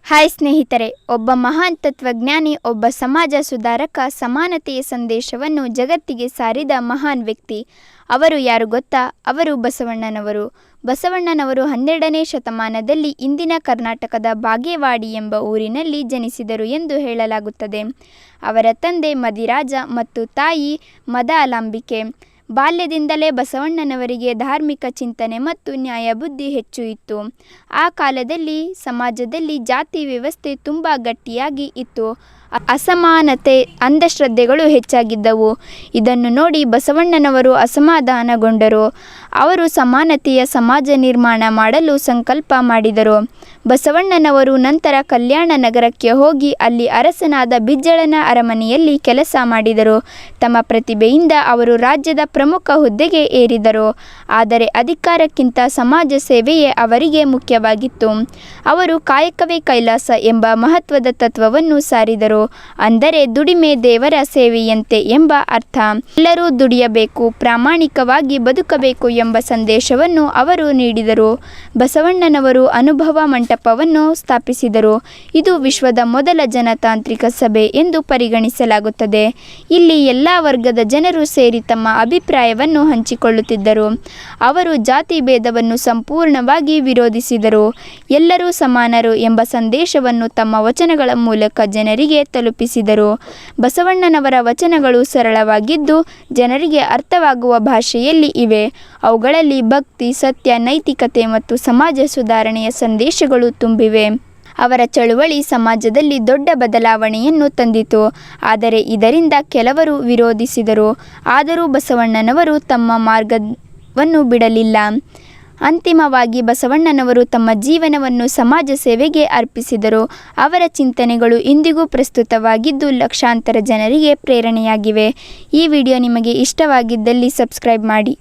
Hi ಸ್ನೇಹಿತರೆ, ಒಬ್ಬ ಮಹಾನ್ ತತ್ವಜ್ಞಾನಿ, ಒಬ್ಬ ಸಮಾಜ ಸುಧಾರಕ, ಸಮಾನತೆಯ ಸಂದೇಶವನ್ನು ಜಗತ್ತಿಗೆ ಸಾರಿದ ಮಹಾನ್ ವ್ಯಕ್ತಿ. ಅವರು ಯಾರು ಗೊತ್ತಾ? ಅವರು ಬಸವಣ್ಣನವರು. ಬಸವಣ್ಣನವರು 12ನೇ ಶತಮಾನದಲ್ಲಿ ಇಂದಿನ ಕರ್ನಾಟಕದ ಬಾಗೇವಾಡಿ ಎಂಬ ಊರಿನಲ್ಲಿ ಜನಿಸಿದರು ಎಂದು ಹೇಳಲಾಗುತ್ತದೆ. ಅವರ ತಂದೆ ಮದಿರಾಜ ಮತ್ತು ತಾಯಿ ಮದಲಾಂಬಿಕೆ. ಬಾಲ್ಯದಿಂದಲೇ ಬಸವಣ್ಣನವರಿಗೆ ಧಾರ್ಮಿಕ ಚಿಂತನೆ ಮತ್ತು ನ್ಯಾಯಬುದ್ಧಿ ಹೆಚ್ಚು ಇತ್ತು. ಆ ಕಾಲದಲ್ಲಿ ಸಮಾಜದಲ್ಲಿ ಜಾತಿ ವ್ಯವಸ್ಥೆ ತುಂಬ ಗಟ್ಟಿಯಾಗಿ ಇತ್ತು. ಅಸಮಾನತೆ, ಅಂಧಶ್ರದ್ಧೆಗಳು ಹೆಚ್ಚಾಗಿದ್ದವು. ಇದನ್ನು ನೋಡಿ ಬಸವಣ್ಣನವರು ಅಸಮಾಧಾನಗೊಂಡರು. ಅವರು ಸಮಾನತೆಯ ಸಮಾಜ ನಿರ್ಮಾಣ ಮಾಡಲು ಸಂಕಲ್ಪ ಮಾಡಿದರು. ಬಸವಣ್ಣನವರು ನಂತರ ಕಲ್ಯಾಣ ನಗರಕ್ಕೆ ಹೋಗಿ ಅಲ್ಲಿ ಅರಸನಾದ ಬಿಜ್ಜಳನ ಅರಮನೆಯಲ್ಲಿ ಕೆಲಸ ಮಾಡಿದರು. ತಮ್ಮ ಪ್ರತಿಭೆಯಿಂದ ಅವರು ರಾಜ್ಯದ ಪ್ರಮುಖ ಹುದ್ದೆಗೆ ಏರಿದರು. ಆದರೆ ಅಧಿಕಾರಕ್ಕಿಂತ ಸಮಾಜ ಸೇವೆಯೇ ಅವರಿಗೆ ಮುಖ್ಯವಾಗಿತ್ತು. ಅವರು ಕಾಯಕವೇ ಕೈಲಾಸ ಎಂಬ ಮಹತ್ವದ ತತ್ವವನ್ನು ಸಾರಿದರು. ಅಂದರೆ ದುಡಿಮೆ ದೇವರ ಸೇವೆಯಂತೆ ಎಂಬ ಅರ್ಥ. ಎಲ್ಲರೂ ದುಡಿಯಬೇಕು, ಪ್ರಾಮಾಣಿಕವಾಗಿ ಬದುಕಬೇಕು ಎಂಬ ಸಂದೇಶವನ್ನು ಅವರು ನೀಡಿದರು. ಬಸವಣ್ಣನವರು ಅನುಭವ ಮಂಟಪವನ್ನು ಸ್ಥಾಪಿಸಿದರು. ಇದು ವಿಶ್ವದ ಮೊದಲ ಜನತಾಂತ್ರಿಕ ಸಭೆ ಎಂದು ಪರಿಗಣಿಸಲಾಗುತ್ತದೆ. ಇಲ್ಲಿ ಎಲ್ಲ ವರ್ಗದ ಜನರು ಸೇರಿ ತಮ್ಮ ಅಭಿಪ್ರಾಯವನ್ನು ಹಂಚಿಕೊಳ್ಳುತ್ತಿದ್ದರು. ಅವರು ಜಾತಿ ಭೇದವನ್ನು ಸಂಪೂರ್ಣವಾಗಿ ವಿರೋಧಿಸಿದರು. ಎಲ್ಲರೂ ಸಮಾನರು ಎಂಬ ಸಂದೇಶವನ್ನು ತಮ್ಮ ವಚನಗಳ ಮೂಲಕ ಜನರಿಗೆ ತಲುಪಿಸಿದರು. ಬಸವಣ್ಣನವರ ವಚನಗಳು ಸರಳವಾಗಿದ್ದು ಜನರಿಗೆ ಅರ್ಥವಾಗುವ ಭಾಷೆಯಲ್ಲಿ ಇವೆ. ಅವುಗಳಲ್ಲಿ ಭಕ್ತಿ, ಸತ್ಯ, ನೈತಿಕತೆ ಮತ್ತು ಸಮಾಜ ಸುಧಾರಣೆಯ ಸಂದೇಶಗಳು ತುಂಬಿವೆ. ಅವರ ಚಳುವಳಿ ಸಮಾಜದಲ್ಲಿ ದೊಡ್ಡ ಬದಲಾವಣೆಯನ್ನು ತಂದಿತು. ಆದರೆ ಇದರಿಂದ ಕೆಲವರು ವಿರೋಧಿಸಿದರು. ಆದರೂ ಬಸವಣ್ಣನವರು ತಮ್ಮ ಮಾರ್ಗವನ್ನು ಬಿಡಲಿಲ್ಲ. ಅಂತಿಮವಾಗಿ ಬಸವಣ್ಣನವರು ತಮ್ಮ ಜೀವನವನ್ನು ಸಮಾಜ ಸೇವೆಗೆ ಅರ್ಪಿಸಿದರು. ಅವರ ಚಿಂತನೆಗಳು ಇಂದಿಗೂ ಪ್ರಸ್ತುತವಾಗಿದ್ದು ಲಕ್ಷಾಂತರ ಜನರಿಗೆ ಪ್ರೇರಣೆಯಾಗಿವೆ. ಈ ವಿಡಿಯೋ ನಿಮಗೆ ಇಷ್ಟವಾಗಿದ್ದಲ್ಲಿ ಸಬ್ಸ್ಕ್ರೈಬ್ ಮಾಡಿ.